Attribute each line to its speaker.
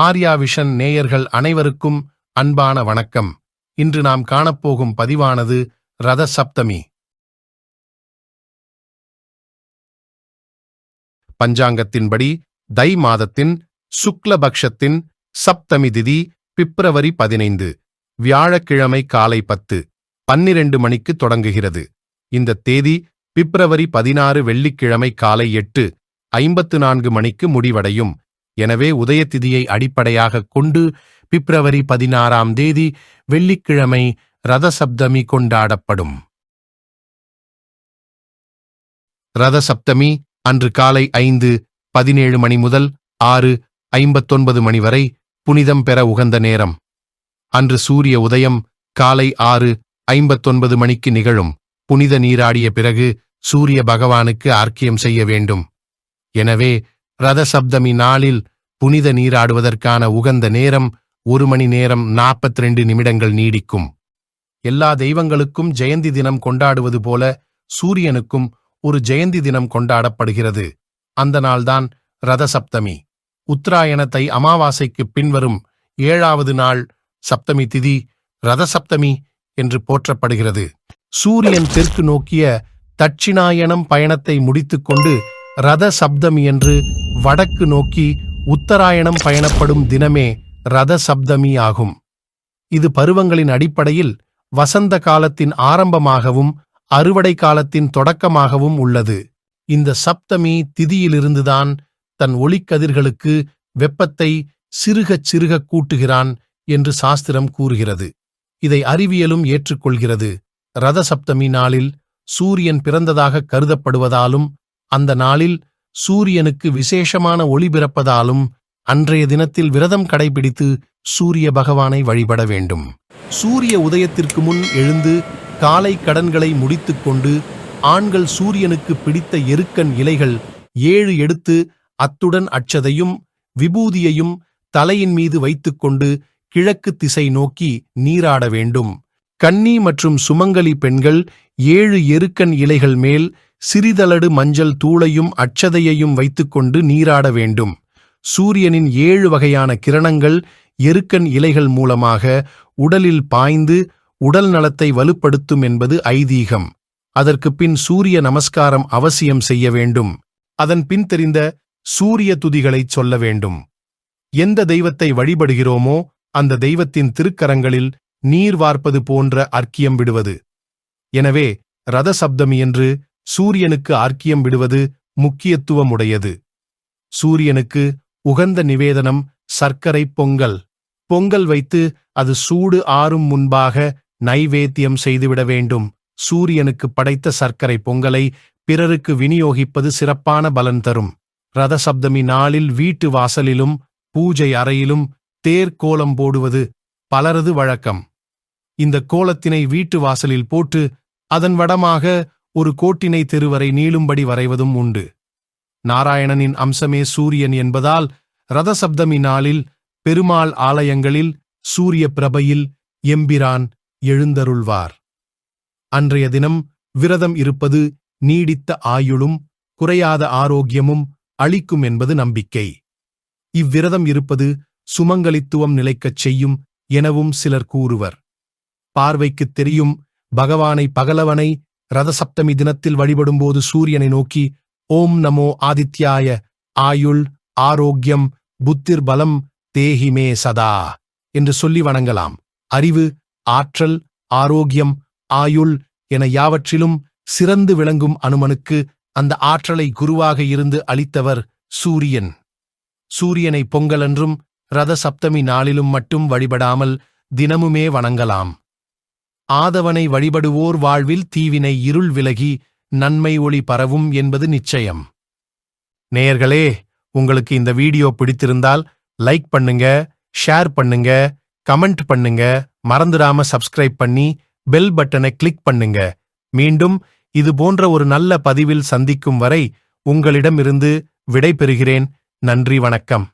Speaker 1: Arya vision நேயர்கள் அனைவருக்கும் அன்பான வணக்கம். இன்று நாம் காணப்போகும் பதிவானது ரத சப்தமி. பஞ்சாங்கத்தின்படி தை மாதத்தின் சுக்லபக்ஷத்தின் சப்தமி திதி பிப்ரவரி 15 வியாழக்கிழமை காலை 10:12 மணிக்கு தொடங்குகிறது. இந்த தேதி பிப்ரவரி 16 வெள்ளிக்கிழமை காலை 8:54 மணிக்கு முடிவடையும். எனவே உதயதிதியை அடிப்படையாகக் கொண்டு பிப்ரவரி 16ஆம் தேதி வெள்ளிக்கிழமை ரதசப்தமி கொண்டாடப்படும். ரதசப்தமி அன்று காலை 5:17 மணி முதல் 6:59 மணி வரை புனிதம் பெற உகந்த நேரம். அன்று சூரிய உதயம் காலை 6:59 மணிக்கு நிகழும். புனித நீராடிய பிறகு சூரிய பகவானுக்கு ஆர்க்கியம் செய்ய வேண்டும். எனவே ரதசப்தமி நாளில் புனித நீராடுவதற்கான உகந்த நேரம் 1 மணி நேரம் 42 நிமிடங்கள் நீடிக்கும். எல்லா தெய்வங்களுக்கும் ஜெயந்தி தினம் கொண்டாடுவது போல சூரியனுக்கும் ஒரு ஜெயந்தி தினம் கொண்டாடப்படுகிறது. அந்த நாள்தான் ரதசப்தமி. உத்தராயணத்தை அமாவாசைக்கு பின்வரும் 7வது நாள் சப்தமி திதி ரதசப்தமி என்று போற்றப்படுகிறது. சூரியன் தெற்கு நோக்கிய தட்சிணாயனம் பயணத்தை முடித்துக்கொண்டு ரத சப்தமி என்று வடக்கு நோக்கி உத்தராயணம் பயணப்படும் தினமே ரத சப்தமி ஆகும். இது பருவங்களின் அடிப்படையில் வசந்த காலத்தின் ஆரம்பமாகவும் அறுவடை காலத்தின் தொடக்கமாகவும் உள்ளது. இந்த சப்தமி திதியிலிருந்துதான் தன் ஒளிக்கதிர்களுக்கு வெப்பத்தை சிறுகச் சிறுகக் கூட்டுகிறான் என்று சாஸ்திரம் கூறுகிறது. இதை அறிவியலும் ஏற்றுக்கொள்கிறது. ரத சப்தமி நாளில் சூரியன் பிறந்ததாக கருதப்படுவதாலும் அந்த நாளில் சூரியனுக்கு விசேஷமான ஒளி பிறப்பதாலும் அன்றைய தினத்தில் விரதம் கடைபிடித்து சூரிய பகவானை வழிபட வேண்டும். சூரிய உதயத்திற்கு முன் எழுந்து காலை கடன்களை முடித்துக்கொண்டு ஆண்கள் சூரியனுக்கு பிடித்த எருக்கன் இலைகள் 7 எடுத்து அத்துடன் அட்சதையும் விபூதியையும் தலையின் மீது வைத்துக்கொண்டு கிழக்கு திசை நோக்கி நீராட வேண்டும். கன்னி மற்றும் சுமங்கலி பெண்கள் 7 எருக்கன் இலைகள் மேல் சிறிதளடு மஞ்சள் தூளையும் அட்சதையையும் வைத்துக்கொண்டு நீராட வேண்டும். சூரியனின் 7 வகையான கிரணங்கள் எருக்கன் இலைகள் மூலமாக உடலில் பாய்ந்து உடல் நலத்தை வலுப்படுத்தும் என்பது ஐதீகம். அதற்கு பின் சூரிய நமஸ்காரம் அவசியம் செய்ய வேண்டும். அதன் பின் தெரிந்த சூரிய துதிகளைச் சொல்ல வேண்டும். எந்த தெய்வத்தை வழிபடுகிறோமோ அந்த தெய்வத்தின் திருக்கரங்களில் நீர் வார்ப்பது போன்ற அர்க்கியம் விடுவது. எனவே ரத சப்தமி என்று சூரியனுக்கு ஆர்க்கியம் விடுவது முக்கியத்துவமுடையது. சூரியனுக்கு உகந்த நிவேதனம் சர்க்கரை பொங்கல். பொங்கல் வைத்து அது சூடு ஆறும் முன்பாக நைவேத்தியம் செய்துவிட வேண்டும். சூரியனுக்கு படைத்த சர்க்கரை பொங்கலை பிறருக்கு விநியோகிப்பது சிறப்பான பலன் தரும். ரதசப்தமி நாளில் வீட்டு வாசலிலும் பூஜை அறையிலும் தேர் கோலம் போடுவது பலரது வழக்கம். இந்த கோலத்தினை வீட்டு வாசலில் போட்டு அதன் வடமாக ஒரு கோட்டினை தெருவரை நீளும்படி வரைவதும் உண்டு. நாராயணனின் அம்சமே சூரியன் என்பதால் ரதசப்தமி நாளில் பெருமாள் ஆலயங்களில் சூரிய பிரபையில் எம்பிரான் எழுந்தருள்வார். அன்றைய தினம் விரதம் இருப்பது நீடித்த ஆயுளும் குறையாத ஆரோக்கியமும் அளிக்கும் என்பது நம்பிக்கை. இவ்விரதம் இருப்பது சுமங்கலித்துவம் நிலைக்கச் செய்யும் எனவும் சிலர் கூறுவர். பார்வைக்குத் தெரியும் பகவானை பகலவனை ரதசப்தமி தினத்தில் வழிபடும்போது சூரியனை நோக்கி ஓம் நமோ ஆதித்யாய ஆயுள் ஆரோக்கியம் புத்திர் பலம் தேஹிமே சதா என்று சொல்லி வணங்கலாம். அறிவு ஆற்றல் ஆரோக்கியம் ஆயுள் என யாவற்றிலும் சிறந்து விளங்கும் அனுமனுக்கு அந்த ஆற்றலை குருவாக இருந்து அளித்தவர் சூரியன். சூரியனை பொங்கலன்றும் ரதசப்தமி நாளிலும் மட்டும் வழிபடாமல் தினமுமே வணங்கலாம். ஆதவனை வழிபடுவோர் வாழ்வில் தீவினை இருள் விலகி நன்மை ஒளி பரவும் என்பது நிச்சயம். நேயர்களே, உங்களுக்கு இந்த வீடியோ பிடித்திருந்தால் லைக் பண்ணுங்க, ஷேர் பண்ணுங்க, கமெண்ட் பண்ணுங்க, மறந்துடாம சப்ஸ்கிரைப் பண்ணி பெல் பட்டனை கிளிக் பண்ணுங்க. மீண்டும் இது போன்ற ஒரு நல்ல பதிவில் சந்திக்கும் வரை உங்களிடமிருந்து விடை பெறுகிறேன். நன்றி, வணக்கம்.